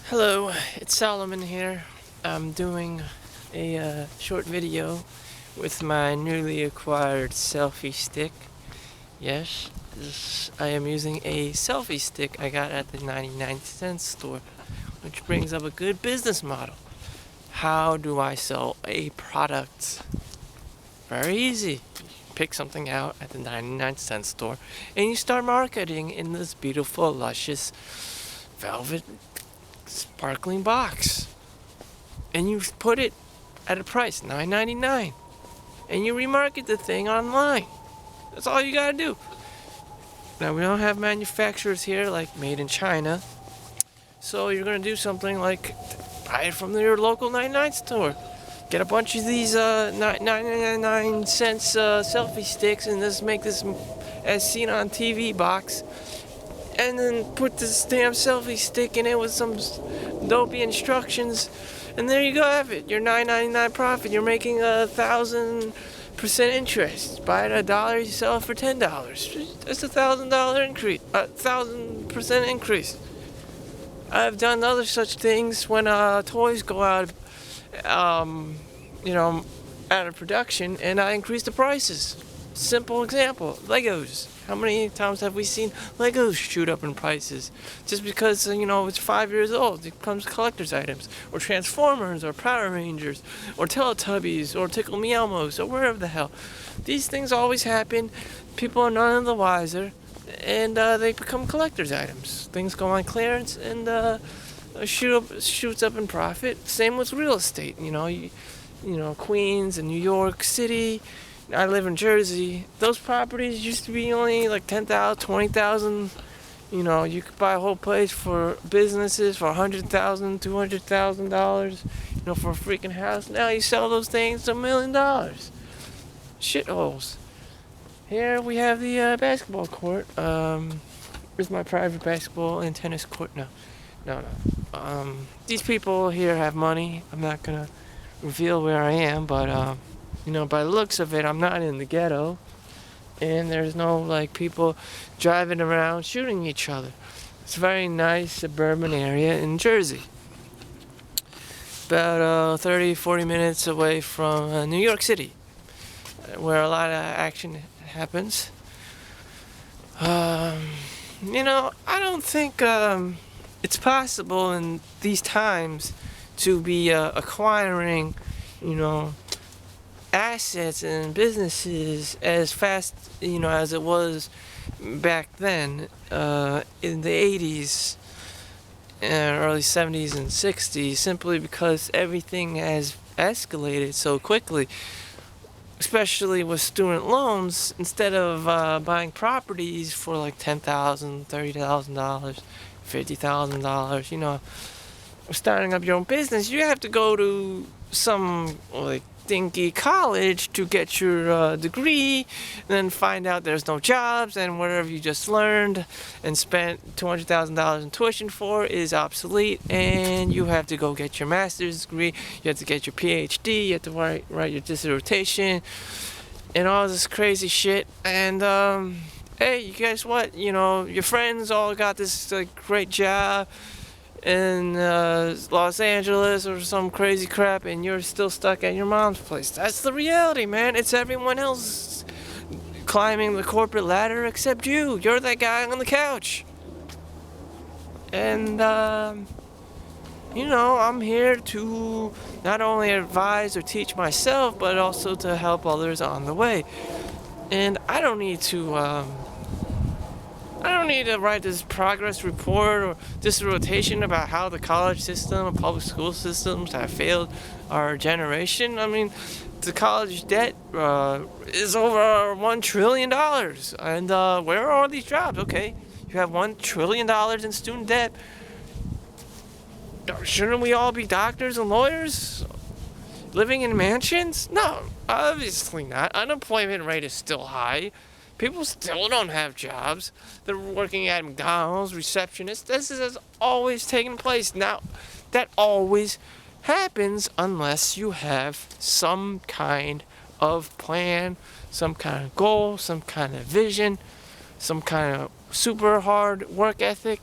Hello, it's Solomon here. I'm doing a short video with my newly acquired selfie stick. Yes, I am using a selfie stick I got at the 99-cent store, which brings up a good business model. How do I sell a product? Very easy. You pick something out at the 99-cent store and you start marketing in this beautiful, luscious, velvet sparkling box, and you put it at a price $9.99, and you remarket the thing online. That's all you gotta do. Now, we don't have manufacturers here like made in China, so you're gonna do something like buy it from your local 99 store. Get a bunch of these 99 cents selfie sticks and just make this as seen on TV box, and then put this damn selfie stick in it with some dopey instructions, and there you go, have it. Your $9.99 profit. You're making 1,000% interest. Buy it at $1, you sell it for $10. That's $1,000 increase. 1,000% increase. I've done other such things when toys go out, out of production, and I increase the prices. Simple example: Legos. How many times have we seen Legos shoot up in prices just because it's 5 years old? It becomes collector's items, or Transformers, or Power Rangers, or Teletubbies, or Tickle Me Elmos, or wherever the hell. These things always happen. People are none of the wiser, and they become collector's items. Things go on clearance and shoots up in profit. Same with real estate. Queens and New York City. I live in Jersey. Those properties used to be only like 10,000, 20,000. You could buy a whole place for businesses for $100,000, $200,000. For a freaking house. Now you sell those things to $1 million. Shitholes. Here we have the basketball court. Here's my private basketball and tennis court. No. These people here have money. I'm not gonna reveal where I am, but by the looks of it, I'm not in the ghetto, and there's no people driving around shooting each other. It's a very nice suburban area in Jersey, about 30-40 minutes away from New York City, where a lot of action happens. I don't think it's possible in these times to be acquiring assets and businesses as fast as it was back then in the 80s and early 70s and 60s, simply because everything has escalated so quickly, especially with student loans. Instead of buying properties for like $10,000, $30,000, $50,000, starting up your own business, you have to go to some dinky college to get your degree, then find out there's no jobs, and whatever you just learned and spent $200,000 in tuition for is obsolete, and you have to go get your master's degree, you have to get your PhD, you have to write your dissertation, and all this crazy shit. And hey, guess what? Your friends all got this great job in Los Angeles or some crazy crap, and you're still stuck at your mom's place. That's the reality, man. It's everyone else climbing the corporate ladder except you. You're that guy on the couch. And I'm here to not only advise or teach myself, but also to help others on the way. And I don't need to write this progress report or dissertation about how the college system and public school systems have failed our generation. I mean, the college debt is over $1 trillion. And where are all these jobs? Okay, you have $1 trillion in student debt. Shouldn't we all be doctors and lawyers? Living in mansions? No, obviously not. Unemployment rate is still high. People still don't have jobs. They're working at McDonald's, receptionists. This has always taken place. Now, that always happens unless you have some kind of plan, some kind of goal, some kind of vision, some kind of super hard work ethic.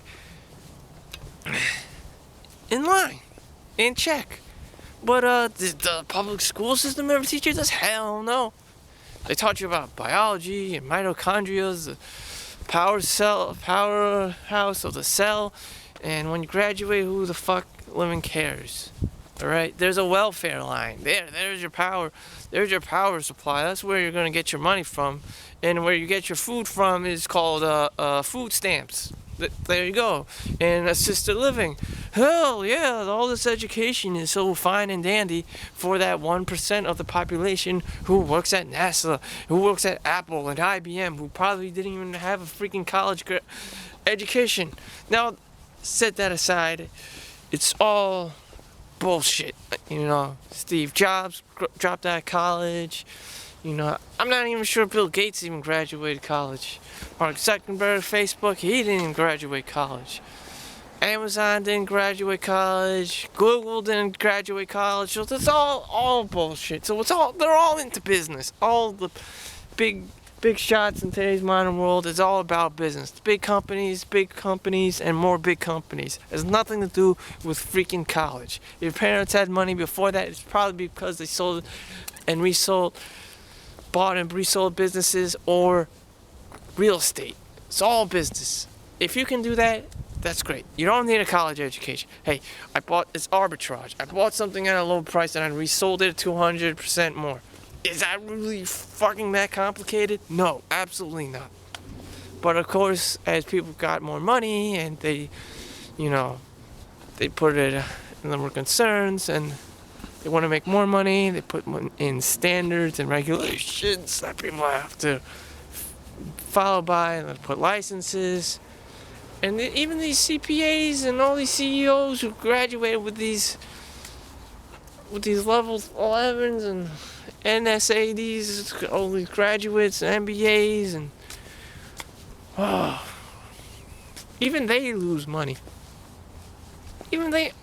in line, in check. But did the public school system ever teach you this? Hell no. They taught you about biology and mitochondria, the powerhouse of the cell. And when you graduate, who the fuck living cares? Alright? There's a welfare line. There's your power. There's your power supply. That's where you're going to get your money from. And where you get your food from is called food stamps. There you go. And assisted living. Hell yeah, all this education is so fine and dandy for that 1% of the population who works at NASA, who works at Apple and IBM, who probably didn't even have a freaking college education. Now, set that aside. It's all bullshit. You know, Steve Jobs dropped out of college. You know, I'm not even sure Bill Gates even graduated college. Mark Zuckerberg, Facebook, he didn't even graduate college. Amazon didn't graduate college. Google didn't graduate college. So it's all bullshit. So they're all into business. All the big shots in today's modern world is all about business. Big companies, and more big companies. It has nothing to do with freaking college. If your parents had money before that, it's probably because they sold and resold, bought and resold businesses or real estate. It's all business. If you can do that, that's great. You don't need a college education. Hey, it's arbitrage. I bought something at a low price and I resold it 200% more. Is that really fucking that complicated? No, absolutely not. But of course, as people got more money and they put it in the more concerns and they want to make more money, they put in standards and regulations that people have to follow by, and they put licenses. And even these CPAs and all these CEOs who graduated with these level 11s and NSADs, all these graduates and MBAs, and even they lose money.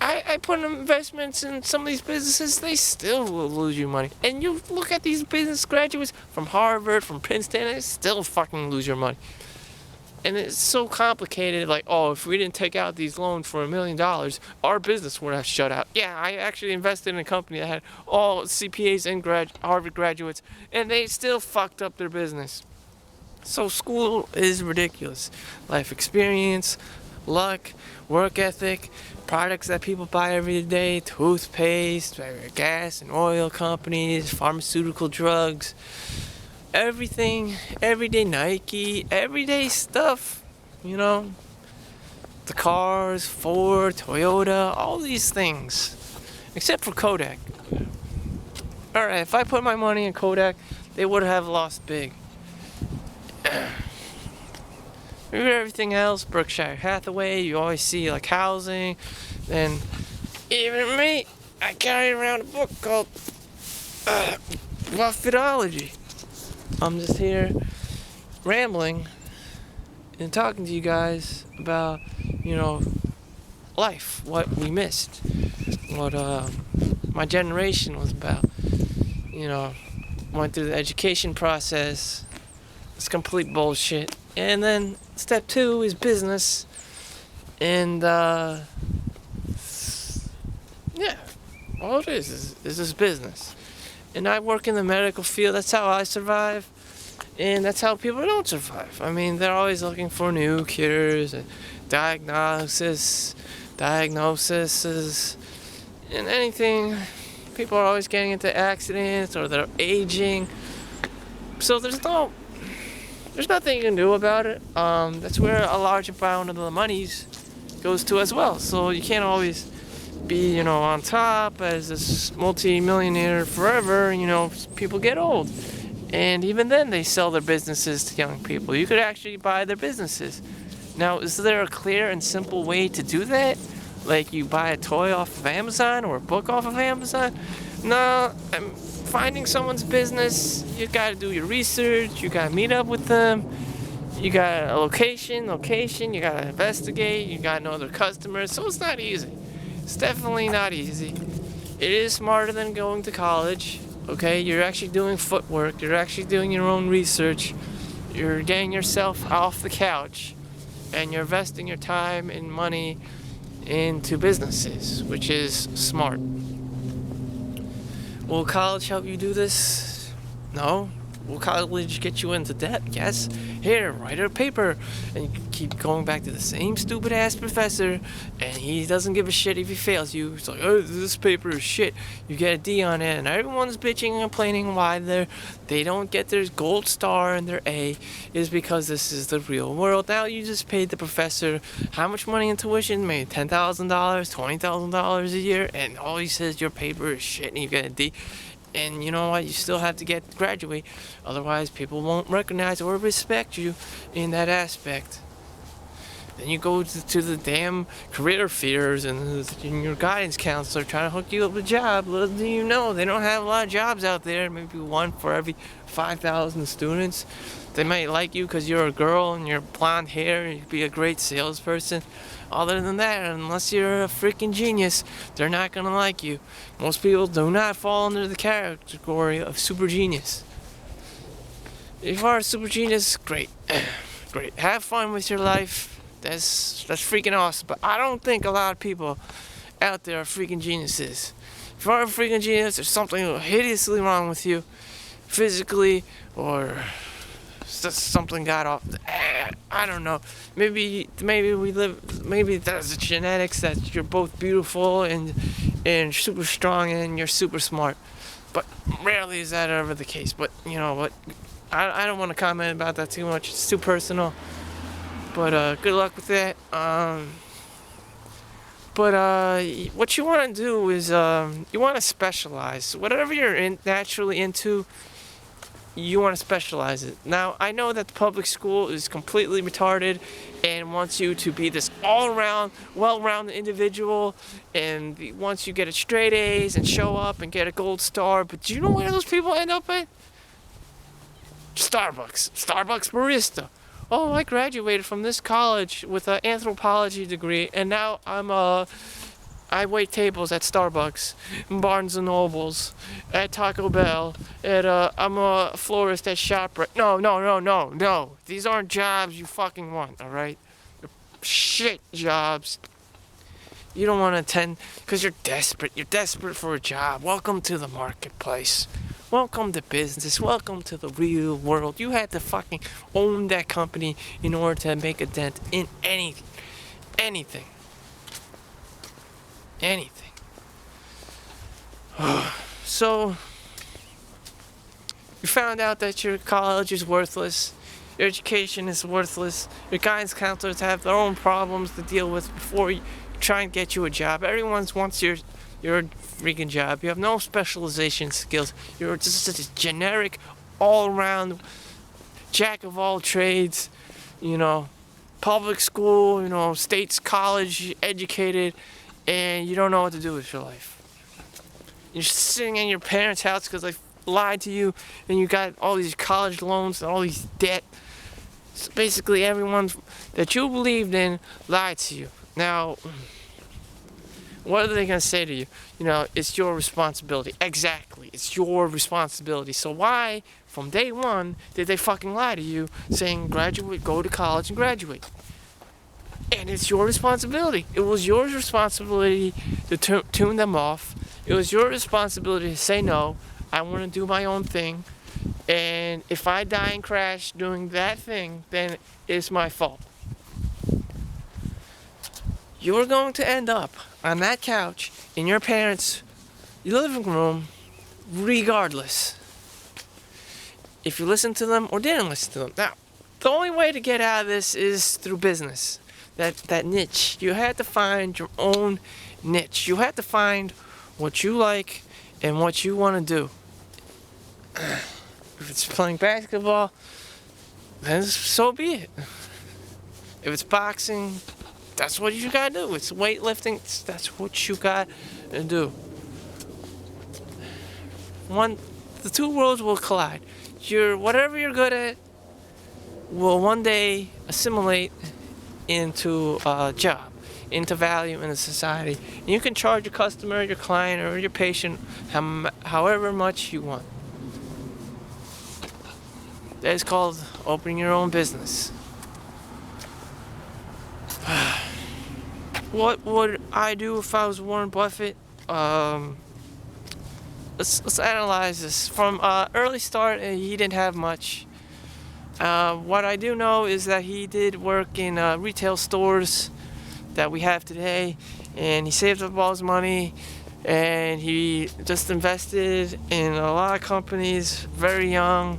I put investments in some of these businesses, they still will lose you money. And you look at these business graduates from Harvard, from Princeton, they still fucking lose your money. And it's so complicated, like, if we didn't take out these loans for $1 million, our business would have shut out. Yeah, I actually invested in a company that had all CPAs and Harvard graduates, and they still fucked up their business. So school is ridiculous. Life experience, luck, work ethic, products that people buy every day, toothpaste, gas and oil companies, pharmaceutical drugs, everything, everyday Nike, everyday stuff, the cars, Ford, Toyota, all these things, except for Kodak. Alright, if I put my money in Kodak, they would have lost big. Maybe everything else, Berkshire Hathaway, you always see like housing, and even me, I carry around a book called Buffettology. I'm just here rambling and talking to you guys about, life, what we missed, what my generation was about. Went through the education process. It's complete bullshit. And then step 2 is business. And all it is this business. And I work in the medical field. That's how I survive. And that's how people don't survive. I mean, they're always looking for new cures and diagnoses, and anything. People are always getting into accidents or they're aging. So there's nothing you can do about it. That's where a large amount of the monies goes to as well. So you can't always be, on top as this multi-millionaire forever. People get old. And even then, they sell their businesses to young people. You could actually buy their businesses. Now, is there a clear and simple way to do that? Like you buy a toy off of Amazon or a book off of Amazon? No, finding someone's business, you gotta do your research, you gotta meet up with them, you got a location, you gotta investigate, you gotta know their customers, so it's not easy. It's definitely not easy. It is smarter than going to college, okay? You're actually doing footwork, you're actually doing your own research, you're getting yourself off the couch, and you're investing your time and money into businesses, which is smart. Will college help you do this? No. Will college get you into debt? Yes. Here, write a paper. And you keep going back to the same stupid ass professor, and he doesn't give a shit if he fails you. It's like, oh, this paper is shit. You get a D on it, and everyone's bitching and complaining why they don't get their gold star and their A is because this is the real world. Now you just paid the professor how much money in tuition? Maybe $10,000, $20,000 a year, and all he says your paper is shit and you get a D. And you know what? You still have to graduate. Otherwise, people won't recognize or respect you in that aspect. Then you go to the damn career fairs and your guidance counselor trying to hook you up with a job. Little do you know, they don't have a lot of jobs out there. Maybe one for every 5,000 students. They might like you because you're a girl and you're blonde hair and you'd be a great salesperson. Other than that, unless you're a freaking genius, they're not gonna like you. Most people do not fall under the category of super genius. If you are a super genius, great. Great. Have fun with your life. That's freaking awesome. But I don't think a lot of people out there are freaking geniuses. If you are a freaking genius, there's something hideously wrong with you, physically, or something got off. I don't know. Maybe there's genetics that you're both beautiful and super strong and you're super smart. But rarely is that ever the case. But you know what? I don't want to comment about that too much. It's too personal. But good luck with that. What you want to do is you want to specialize. Whatever you're naturally into, you want to specialize it. Now, I know that the public school is completely retarded and wants you to be this all-around, well-rounded individual, and wants you to get straight A's and show up and get a gold star. But do you know where those people end up at? Starbucks barista. Oh, I graduated from this college with an anthropology degree, and now I wait tables at Starbucks, Barnes and Nobles, at Taco Bell, I'm a florist at ShopRite. No. These aren't jobs you fucking want, alright? They're shit jobs. You don't want to attend because you're desperate. You're desperate for a job. Welcome to the marketplace. Welcome to business. Welcome to the real world. You had to fucking own that company in order to make a dent in anything. So, you found out that your college is worthless, your education is worthless, your guidance counselors have their own problems to deal with before you try and get you a job. Everyone wants your freaking job. You have no specialization skills. You're just a generic, all-around, jack of all trades, public school, state's college educated, and you don't know what to do with your life. You're sitting in your parents' house because they lied to you, and you got all these college loans and all these debt. So basically, everyone that you believed in lied to you. Now, what are they going to say to you? It's your responsibility. Exactly. It's your responsibility. So why, from day one, did they fucking lie to you saying graduate, go to college and graduate? And it's your responsibility. It was your responsibility to tune them off. It was your responsibility to say no. I want to do my own thing. And if I die and crash doing that thing, then it's my fault. You're going to end up on that couch in your parents' living room regardless. If you listen to them or didn't listen to them. Now, the only way to get out of this is through business. That niche. You have to find your own niche. You have to find what you like and what you want to do. If it's playing basketball, then so be it. If it's boxing, that's what you gotta do. It's weightlifting, that's what you gotta do. The two worlds will collide. Whatever you're good at will one day assimilate into a job, into value in a society. And you can charge your customer, your client, or your patient however much you want. That is called opening your own business. What would I do if I was Warren Buffett? Let's analyze this. From early start, he didn't have much. What I do know is that he did work in retail stores that we have today, and he saved up all his money, and he just invested in a lot of companies very young.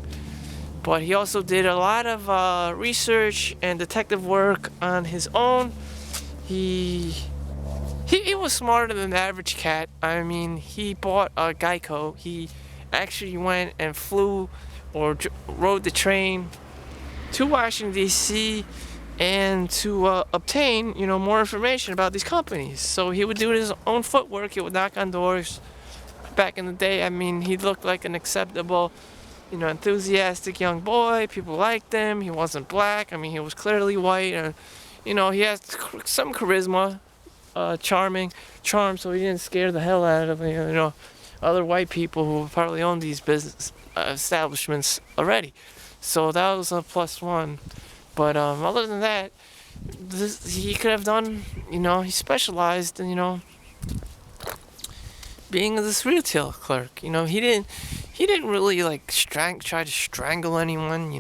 But he also did a lot of research and detective work on his own. He was smarter than the average cat. I mean, he bought a Geico. He actually went and flew or rode the train to Washington, D.C. and to obtain, more information about these companies. So he would do his own footwork. He would knock on doors. Back in the day, I mean, he looked like an acceptable, enthusiastic young boy. People liked him. He wasn't black. I mean, he was clearly white. And, he had some charisma, charm, so he didn't scare the hell out of, other white people who probably owned these business establishments already. So that was a plus one. But other than that, he could have done, he specialized in, being this retail clerk. He didn't really like try to strangle anyone.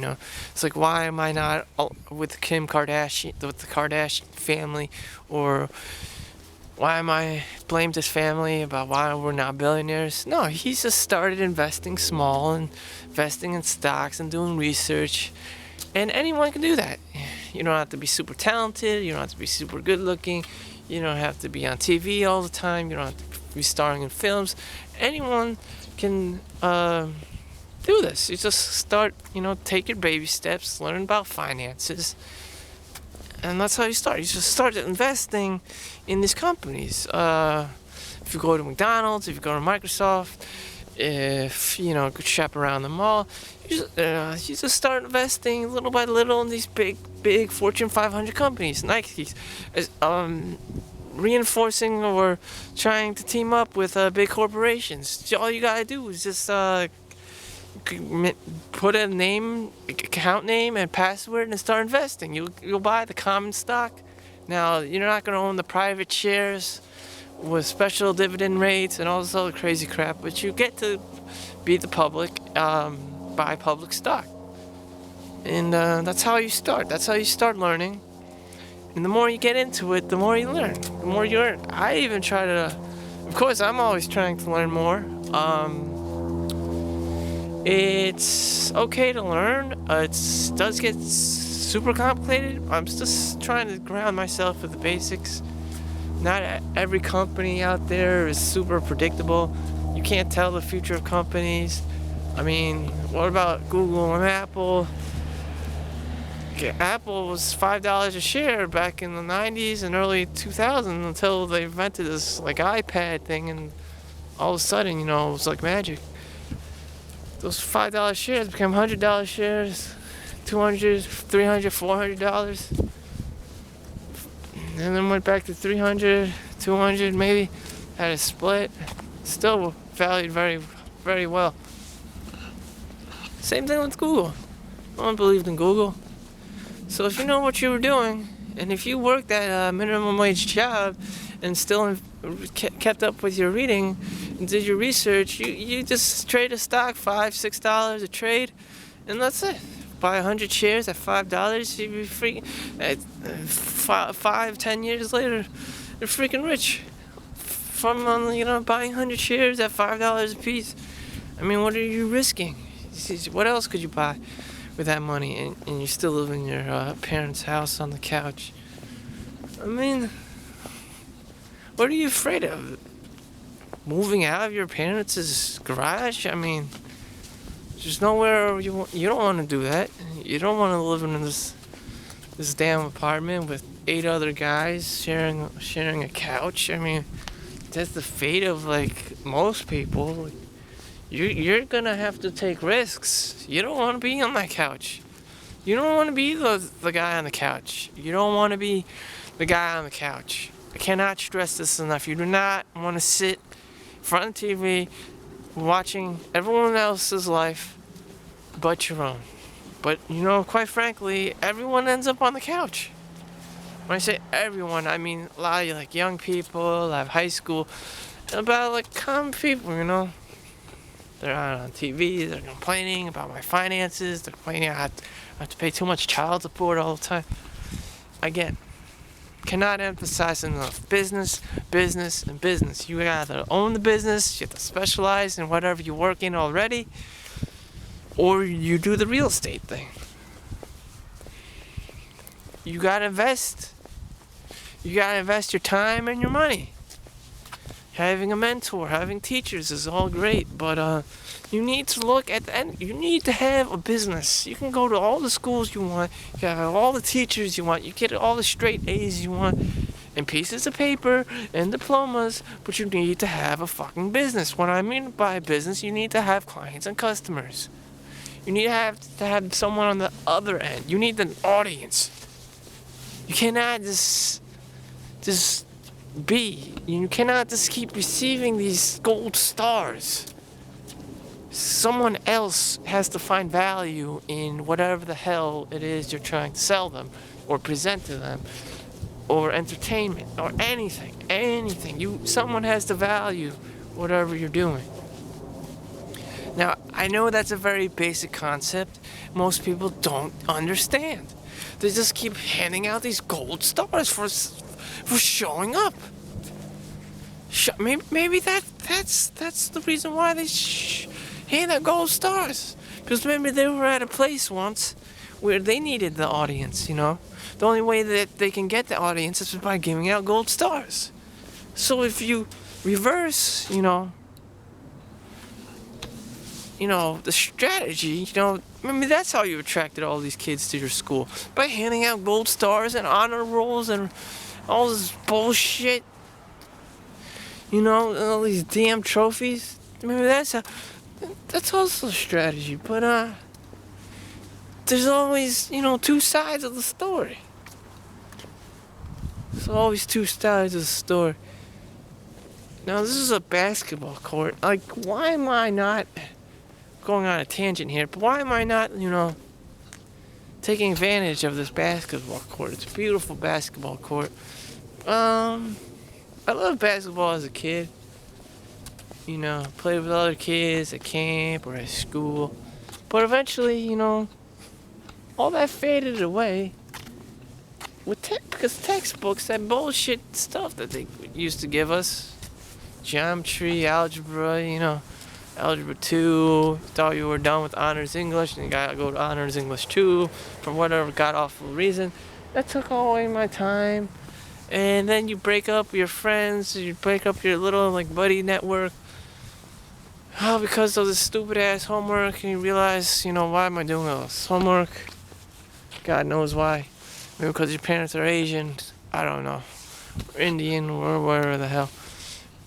It's like, why am I not with Kim Kardashian, with the Kardashian family, or why am I blamed his family about why we're not billionaires? No, he just started investing small and investing in stocks and doing research. And anyone can do that. You don't have to be super talented. You don't have to be super good looking. You don't have to be on TV all the time. You don't have to be starring in films. Anyone can do this. You just start, take your baby steps, learn about finances. And that's how you start. You just start investing in these companies. If you go to McDonald's, if you go to Microsoft, if you shop around the mall, you just start investing little by little in these big Fortune 500 companies. Nike is reinforcing or trying to team up with big corporations. All you gotta do is just put a name, account name, and password, and start investing. You'll buy the common stock. Now you're not gonna own the private shares with special dividend rates and all this other crazy crap, but you get to be the public, buy public stock, and that's how you start. That's how you start learning. And the more you get into it, the more you learn. The more you learn. I even try to, of course, I'm always trying to learn more. It's okay to learn. It does get super complicated. I'm just trying to ground myself with the basics. Not every company out there is super predictable. You can't tell the future of companies. I mean, what about Google and Apple? Apple was $5 a share back in the 90s and early 2000s until they invented this iPad thing, and all of a sudden, it was like magic. Those $5 shares became $100 shares, $200, $300, $400, and then went back to $300, $200, maybe had a split. Still valued very, very well. Same thing with Google. No one believed in Google. So if you know what you were doing, and if you worked that minimum wage job and still kept up with your reading and did your research, you just trade a stock $5, $6 a trade, and that's it. Buy 100 shares at $5, you'd be freaking. 5-10 years later, you're freaking rich from buying 100 shares at $5 a piece. I mean, what are you risking? What else could you buy with that money, and you still live in your parents' house on the couch? I mean, what are you afraid of? Moving out of your parents' garage? I mean, there's nowhere you don't want to do that. You don't want to live in this damn apartment with 8 other guys sharing a couch. I mean, that's the fate of most people. You're gonna have to take risks. You don't want to be on that couch. You don't want to be the guy on the couch. You don't want to be the guy on the couch. I cannot stress this enough. You do not want to sit in front of TV watching everyone else's life but your own. But quite frankly, everyone ends up on the couch. When I say everyone, I mean a lot of like young people, a lot of high school, about like common people, you know. They're on TV, they're complaining about my finances, they're complaining I have to pay too much child support all the time. Again, cannot emphasize enough. Business, business, and business. You gotta own the business, you have to specialize in whatever you work in already, or you do the real estate thing. You gotta invest. You gotta invest your time and your money. Having a mentor, having teachers is all great, but you need to look at the end. You need to have a business. You can go to all the schools you want. You can have all the teachers you want. You get all the straight A's you want, and pieces of paper and diplomas. But you need to have a fucking business. What I mean by business, you need to have clients and customers. You need to have someone on the other end. You need an audience. You cannot just be. You cannot just keep receiving these gold stars. Someone else has to find value in whatever the hell it is you're trying to sell them or present to them, or entertainment or anything. Someone has to value whatever you're doing. Now, I know that's a very basic concept. Most people don't understand. They just keep handing out these gold stars for showing up. Maybe that's the reason why they hand out gold stars. Because maybe they were at a place once where they needed the audience, you know. The only way that they can get the audience is by giving out gold stars. So if you reverse, the strategy, maybe that's how you attracted all these kids to your school. By handing out gold stars and honor rolls and all this bullshit. All these damn trophies. Maybe that's also a strategy. But, there's always, two sides of the story. There's always two sides of the story. Now, this is a basketball court. Like, why am I not going on a tangent here, but why am I not, taking advantage of this basketball court? It's a beautiful basketball court. I loved basketball as a kid. Played with other kids at camp or at school. But eventually, all that faded away because textbooks, that bullshit stuff that they used to give us, geometry, algebra, Algebra 2, thought you were done with honors English, and you gotta go to honors English 2 for whatever god-awful reason. That took away my time. And then you break up with your friends, you break up your little, buddy network. Oh, because of this stupid-ass homework, and you realize, why am I doing all this homework? God knows why. Maybe because your parents are Asian, I don't know. Or Indian, or wherever the hell.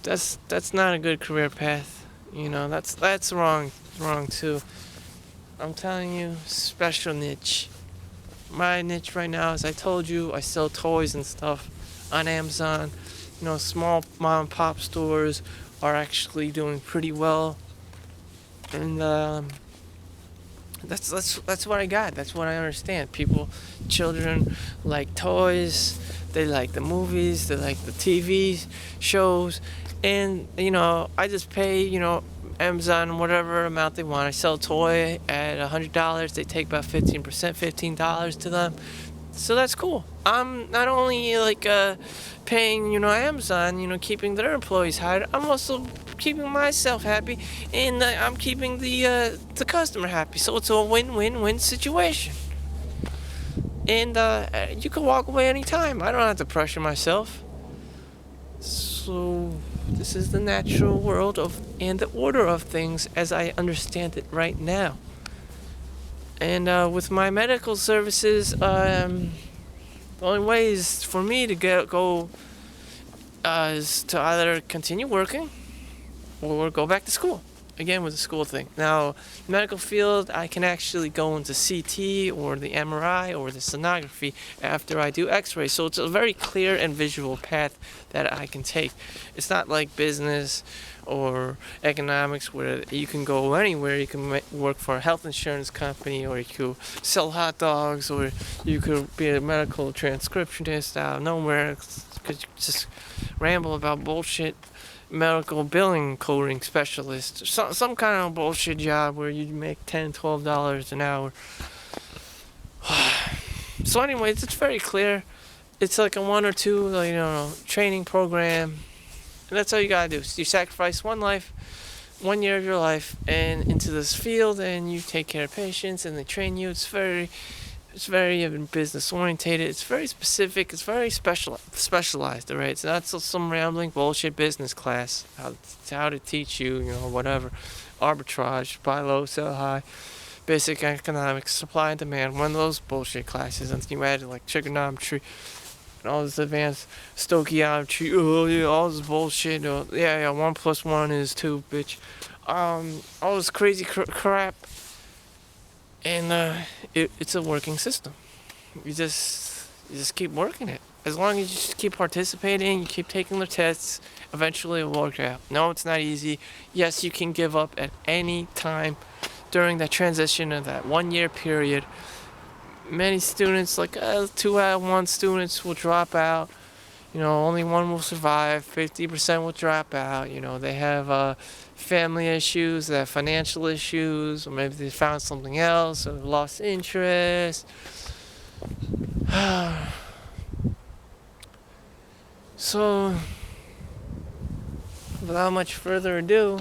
That's not a good career path. That's wrong too. I'm telling you, special niche. My niche right now, as I told you, I sell toys and stuff on Amazon. Small mom and pop stores are actually doing pretty well, and that's what I got. That's what I understand. Children like toys. They like the movies. They like the TV shows. And, I just pay, Amazon whatever amount they want. I sell a toy at $100. They take about 15%, $15 to them. So that's cool. I'm not only, paying, Amazon, keeping their employees hired. I'm also keeping myself happy. And I'm keeping the customer happy. So it's a win-win-win situation. And you can walk away anytime. I don't have to pressure myself. So this is the natural world and the order of things as I understand it right now. And with my medical services, the only way is for me to go is to either continue working or go back to school. again with the school thing. Now, medical field, I can actually go into CT or the MRI or the sonography after I do X-ray. So it's a very clear and visual path that I can take. It's not like business or economics where you can go anywhere. You can work for a health insurance company, or you could sell hot dogs, or you could be a medical transcriptionist out of nowhere because you just ramble about bullshit. Medical billing coding specialist, some kind of bullshit job where you make $10-12 an hour. So anyways, it's very clear. It's like a 1 or 2 training program, and that's all you gotta do. So you sacrifice one life, 1 year of your life, and into this field, and you take care of patients, and they train you. It's very business orientated. It's very specific. It's very specialized. All right. It's not some rambling bullshit business class. How to teach you, whatever, arbitrage, buy low, sell high, basic economics, supply and demand. One of those bullshit classes. And you add like trigonometry and all this advanced stoichiometry. Oh yeah, all this bullshit. Yeah. 1 + 1 is 2, bitch. All this crazy crap. And it's a working system. You just keep working it. As long as you just keep participating, you keep taking the tests, eventually it will work out. No, it's not easy. Yes, you can give up at any time during that transition of that 1 year period. Many students, like 2 out of 1 students will drop out. Only 1 will survive. 50% will drop out. They have family issues, they have financial issues, or maybe they found something else, or lost interest. So, without much further ado,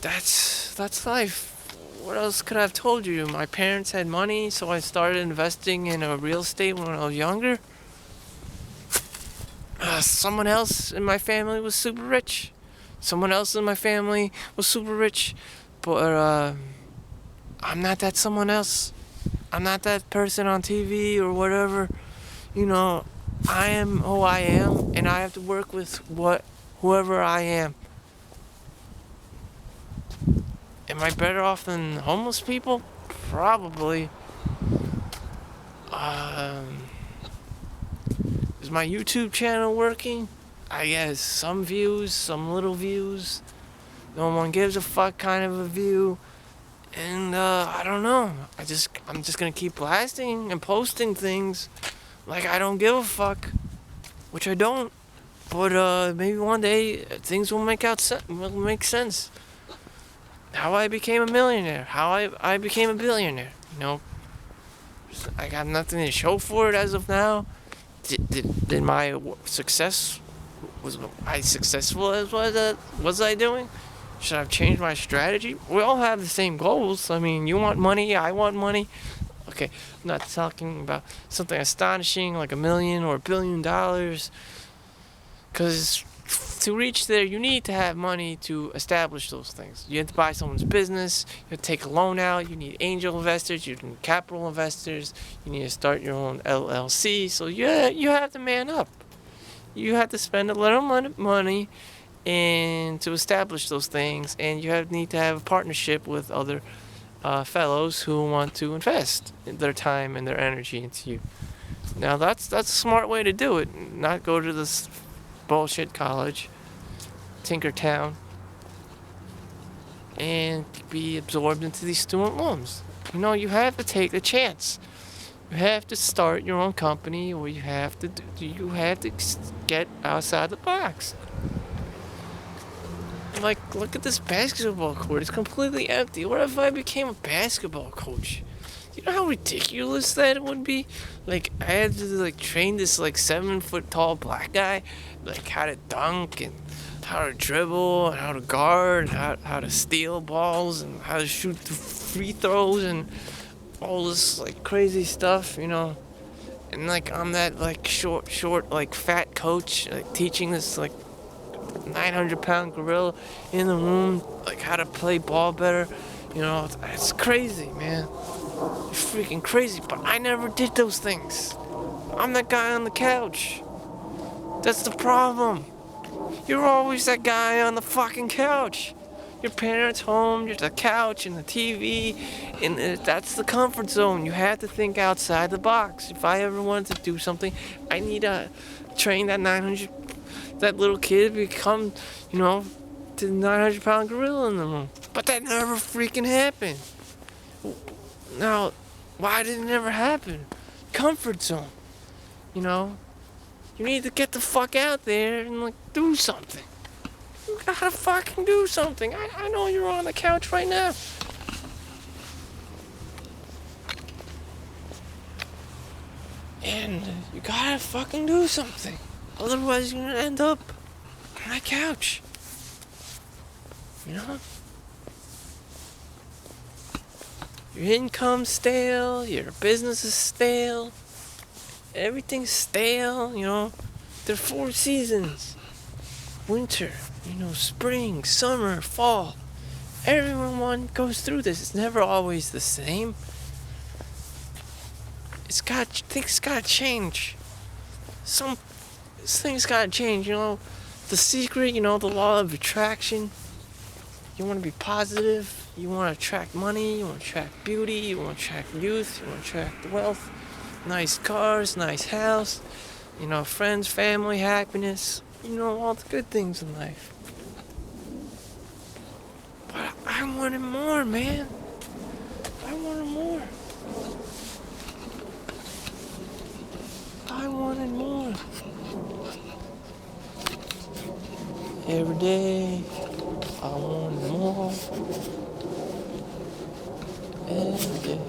that's life. What else could I have told you? My parents had money, so I started investing in real estate when I was younger. Someone else in my family was super rich. Someone else in my family was super rich. But I'm not that someone else. I'm not that person on TV or whatever. I am who I am, and I have to work with whoever I am. Am I better off than homeless people? Probably. Is my YouTube channel working? I guess some views, some little views. No one gives a fuck kind of a view. And I don't know. I'm just gonna keep blasting and posting things like I don't give a fuck, which I don't. But maybe one day things will make sense. How I became a millionaire, how I became a billionaire. I got nothing to show for it as of now. Did my success, was I successful as was I doing? Should I have changed my strategy? We all have the same goals. I mean, you want money, I want money. Okay, I'm not talking about something astonishing like $1 million or $1 billion. Because to reach there, you need to have money to establish those things. You have to buy someone's business, you have to take a loan out, you need angel investors, you need capital investors, you need to start your own LLC. So yeah, you have to man up. You have to spend a little money and to establish those things, and you need to have a partnership with other fellows who want to invest their time and their energy into you. Now that's a smart way to do it. Not go to this bullshit college, Tinkertown, and be absorbed into these student loans. You have to take the chance. You have to start your own company, or you have to get outside the box. Like, look at this basketball court. It's completely empty. What if I became a basketball coach? You know how ridiculous that would be? Like, I had to train this 7-foot tall black guy, how to dunk and how to dribble and how to guard, and how to steal balls and how to shoot the free throws and all this crazy stuff, And I'm that short fat coach teaching this 900-pound gorilla in the room how to play ball better. It's crazy, man. It's freaking crazy, but I never did those things. I'm that guy on the couch. That's the problem. You're always that guy on the fucking couch. your parents' home, there's a couch and the TV, and that's the comfort zone. You have to think outside the box. If I ever wanted to do something, I need to train that little kid to become, to the 900-pound gorilla in the room. But that never freaking happened. Now, why did it never happen? Comfort zone. You need to get the fuck out there and do something. You gotta fucking do something. I know you're on the couch right now. And you gotta fucking do something. Otherwise you're gonna end up on that couch. Your income's stale, your business is stale, everything's stale, There are 4 seasons. Winter, spring, summer, fall. Everyone goes through this. It's never always the same. Things gotta change. Some things gotta change, The secret, the law of attraction. You want to be positive. You want to attract money. You want to attract beauty. You want to attract youth. You want to attract wealth. Nice cars, nice house. Friends, family, happiness. All the good things in life. But I wanted more, man. I wanted more. I wanted more. Every day, I wanted more. Every day.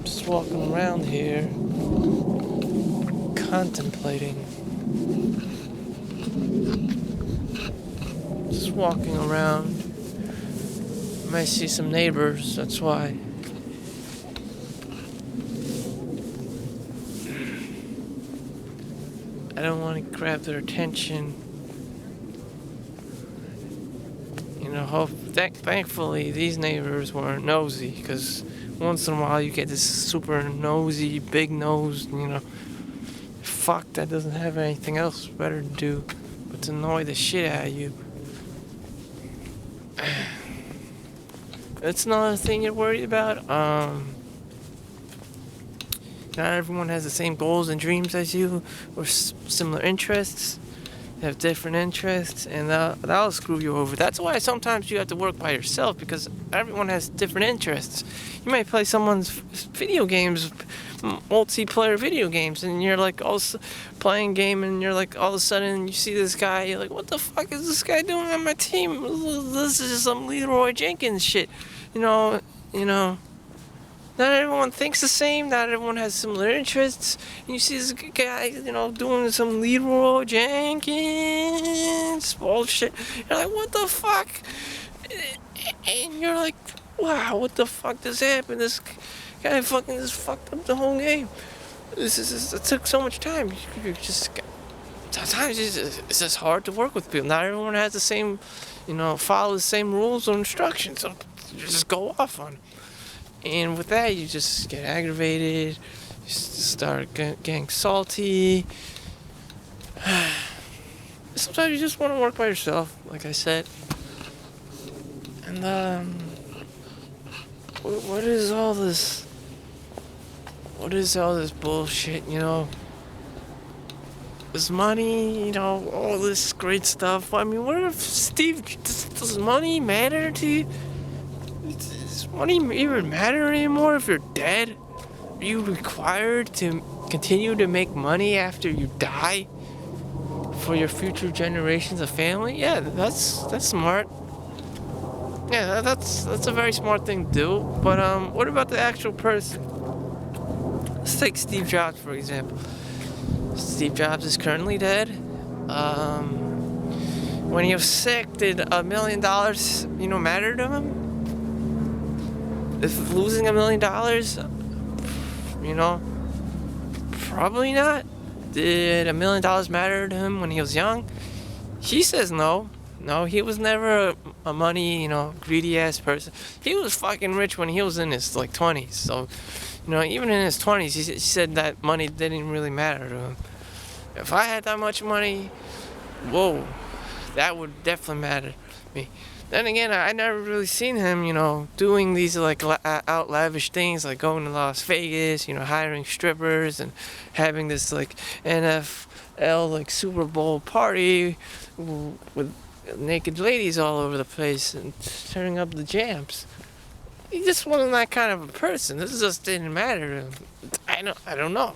Just walking around here, contemplating. Just walking around. Might see some neighbors, that's why. I don't want to grab their attention. Thankfully these neighbors weren't nosy, because once in a while you get this super nosy, big nosed, fuck that doesn't have anything else better to do but to annoy the shit out of you. That's another thing you're worried about. Not everyone has the same goals and dreams as you, or similar interests. They have different interests, and that'll screw you over. That's why sometimes you have to work by yourself, because everyone has different interests. You might play someone's video games, multiplayer video games, and you're playing a game, and you're all of a sudden you see this guy, you're like, what the fuck is this guy doing on my team? This is some Leroy Jenkins shit. Not everyone thinks the same. Not everyone has similar interests. And you see this guy, doing some Leroy Jenkins bullshit. You're like, what the fuck? And you're like, wow, what the fuck just happened? This guy fucking just fucked up the whole game. It took so much time. Sometimes it's just hard to work with people. Not everyone has the same, follow the same rules or instructions. So you just go off on it. And with that, you just get aggravated, you start getting salty. Sometimes you just want to work by yourself, like I said. And, what is all this? What is all this bullshit, This money, all this great stuff. I mean, what if does money matter to you? Does money even matter anymore if you're dead? Are you required to continue to make money after you die for your future generations of family? Yeah, that's smart. Yeah, that's a very smart thing to do. But what about the actual person? Let's take Steve Jobs, for example. Steve Jobs is currently dead. When he was sick, did $1 million, matter to him? If losing $1 million, probably not. Did $1 million matter to him when he was young? He says no. No, he was never a money, greedy ass person. He was fucking rich when he was in his 20s. So, even in his 20s, he said that money didn't really matter to him. If I had that much money, whoa, that would definitely matter to me. Then again, I never really seen him, doing these like out lavish things, like going to Las Vegas, hiring strippers and having this like NFL like Super Bowl party with naked ladies all over the place and turning up the jams. He just wasn't that kind of a person. This just didn't matter to him. I don't know.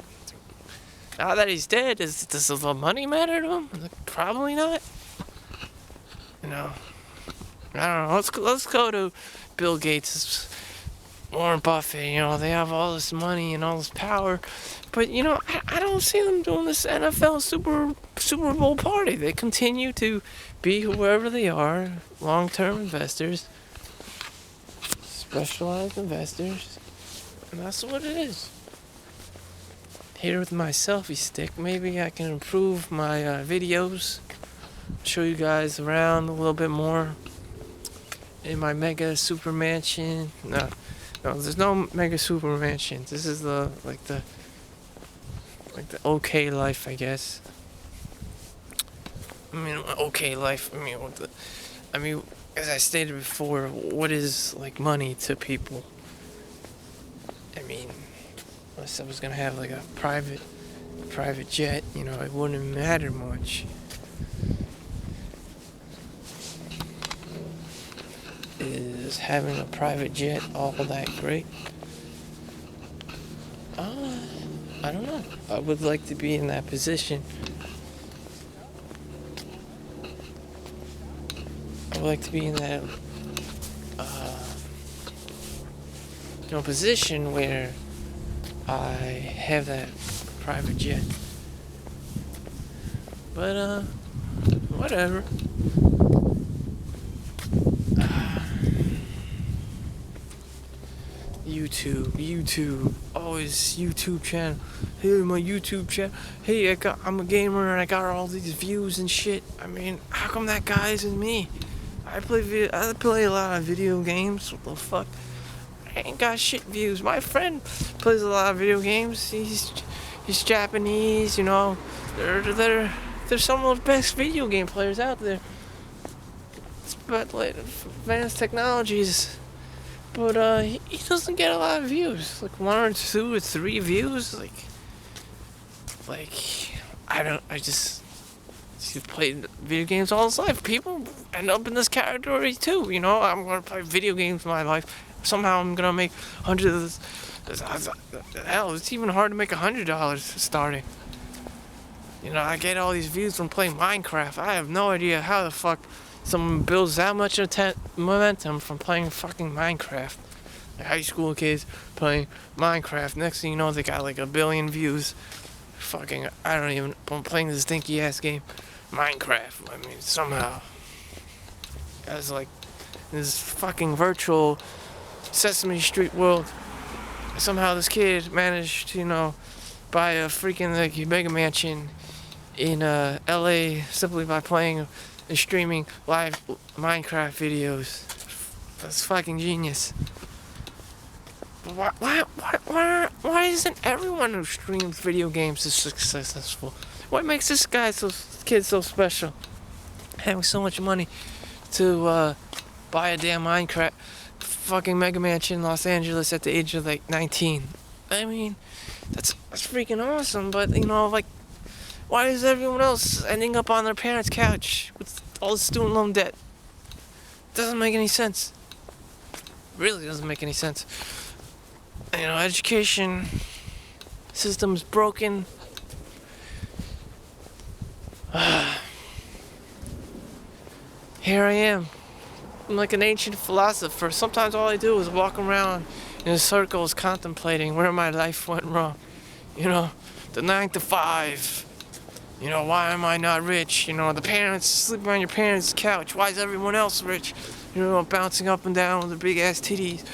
Now that he's dead, does the money matter to him? Probably not. I don't know. Let's go to Bill Gates, Warren Buffett. They have all this money and all this power, but I don't see them doing this NFL Super Bowl party. They continue to be whoever they are, long-term investors, specialized investors, and that's what it is. Here with my selfie stick, maybe I can improve my videos, show you guys around a little bit more in my mega super mansion. No, there's no mega super mansion. This is the okay life, I guess. Okay life. As I stated before, what is like money to people? Unless I was gonna have like a private jet, it wouldn't matter much. Is having a private jet all that great? I don't know. I would like to be in that position. I would like to be in that position where I have that private jet. But whatever. YouTube, always YouTube channel. Hey, my YouTube channel. Hey, I'm a gamer and I got all these views and shit. How come that guy isn't me? I play a lot of video games. What the fuck? I ain't got shit views. My friend plays a lot of video games. He's Japanese. They're some of the best video game players out there. But like advanced technologies. But he doesn't get a lot of views. Like 1 or 2 or 3 views. He's played video games all his life. People end up in this category too. I'm gonna play video games in my life. Somehow I'm gonna make hundreds. Hell, it's even hard to make $100 starting. I get all these views from playing Minecraft. I have no idea how the fuck someone builds that much momentum from playing fucking Minecraft. Like high school kids playing Minecraft. Next thing you know, they got like 1 billion views. I'm playing this stinky ass game, Minecraft. Somehow, as like this fucking virtual Sesame Street world. Somehow this kid managed to, buy a freaking like mega mansion in LA simply by playing and streaming live Minecraft videos. That's fucking genius. But why isn't everyone who streams video games so successful? What makes this kid so special? Having so much money to buy a damn Minecraft fucking mega mansion in Los Angeles at the age of like 19. That's freaking awesome. But why is everyone else ending up on their parents' couch with all the student loan debt? Doesn't make any sense. Really doesn't make any sense. Education system's broken. Here I am. I'm like an ancient philosopher. Sometimes all I do is walk around in circles contemplating where my life went wrong. The 9 to 5. Why am I not rich? The parents sleeping on your parents' couch. Why is everyone else rich? Bouncing up and down with the big ass titties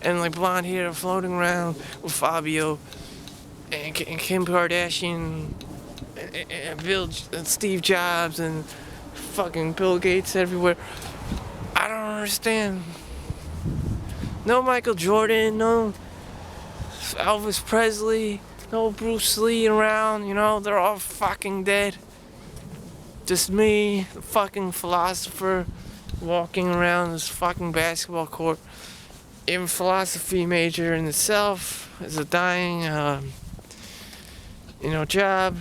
and like blonde hair floating around with Fabio and Kim Kardashian and Steve Jobs and fucking Bill Gates everywhere. I don't understand. No Michael Jordan, no Elvis Presley, No Bruce Lee around, they're all fucking dead. Just me, the fucking philosopher, walking around this fucking basketball court. Even philosophy major in itself is a dying, job,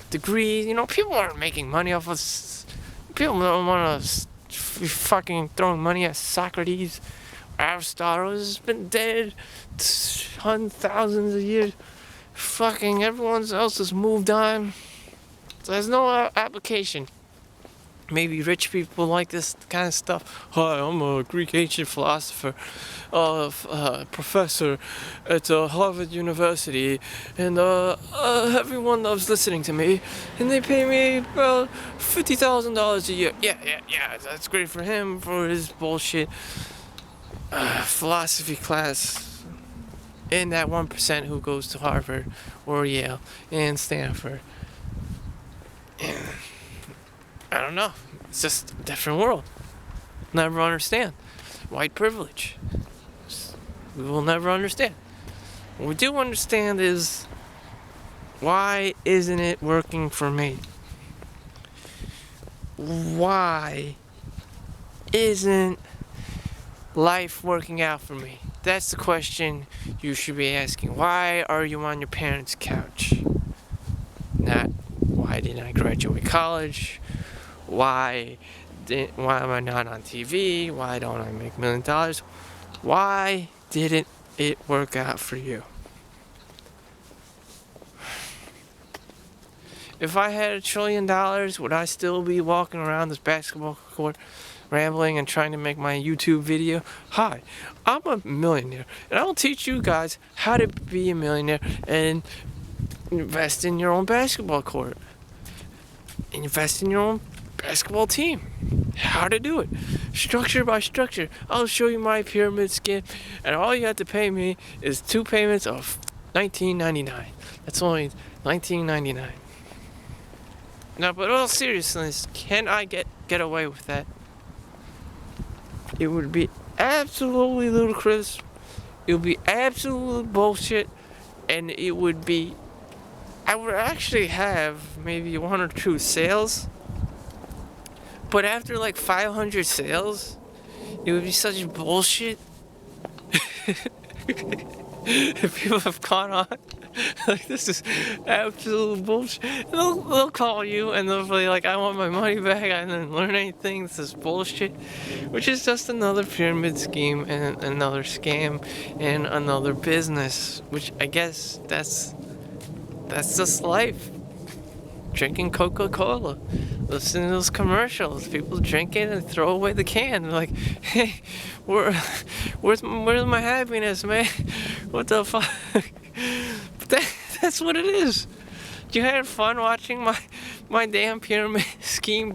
degree. People aren't making money off of. People don't want to be fucking throwing money at Socrates. Aristotle has been dead hundreds, thousands of years. Fucking everyone else has moved on. So there's no application. Maybe rich people like this kind of stuff. Hi, I'm a Greek ancient philosopher, professor at Harvard University, and everyone loves listening to me, and they pay me about $50,000 a year. Yeah, that's great for him, for his bullshit philosophy class, and that 1% who goes to Harvard or Yale and Stanford. And I don't know. It's just a different world. Never understand. White privilege. We will never understand. What we do understand is, why isn't it working for me? Why isn't life working out for me? That's the question you should be asking. Why are you on your parents' couch? Not, why didn't I graduate college? Why am I not on TV? Why don't I make $1 million? Why didn't it work out for you? If I had $1 trillion, would I still be walking around this basketball court rambling and trying to make my YouTube video? Hi, I'm a millionaire, and I'll teach you guys how to be a millionaire and invest in your own basketball court. Invest in your own basketball team. How to do it. Structure by structure. I'll show you my pyramid scheme, and all you have to pay me is 2 payments of $19.99. That's only $19.99. Now, but all seriousness, can I get away with that? It would be absolutely ludicrous. It would be absolute bullshit, and it would be, I would actually have maybe 1 or 2 sales, but after like 500 sales, it would be such bullshit. If people have gone on, like, this is absolute bullshit. And they'll call you and they'll be like, I want my money back. I didn't learn anything. This is bullshit. Which is just another pyramid scheme and another scam and another business. Which I guess that's just life. Drinking Coca-Cola, listening to those commercials, people drink it and throw away the can. They're like, hey, where's my happiness, man? What the fuck? But that's what it is. You had fun watching my damn pyramid scheme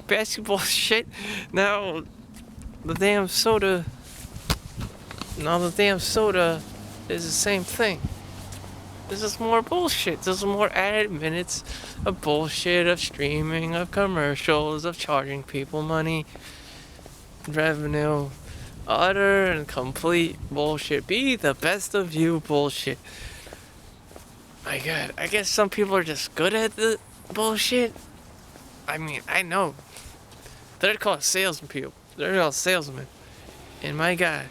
basketball shit. Now the damn soda is the same thing. This is more bullshit. This is more added minutes of bullshit, of streaming, of commercials, of charging people money, revenue, utter and complete bullshit. Be the best of you bullshit. My God, I guess some people are just good at the bullshit. I mean, I know. They're called salesmen people. They're called salesmen. And my God,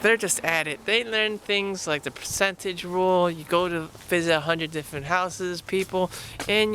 they're just at it. They learn things like the percentage rule. You go to visit 100 different houses, people, and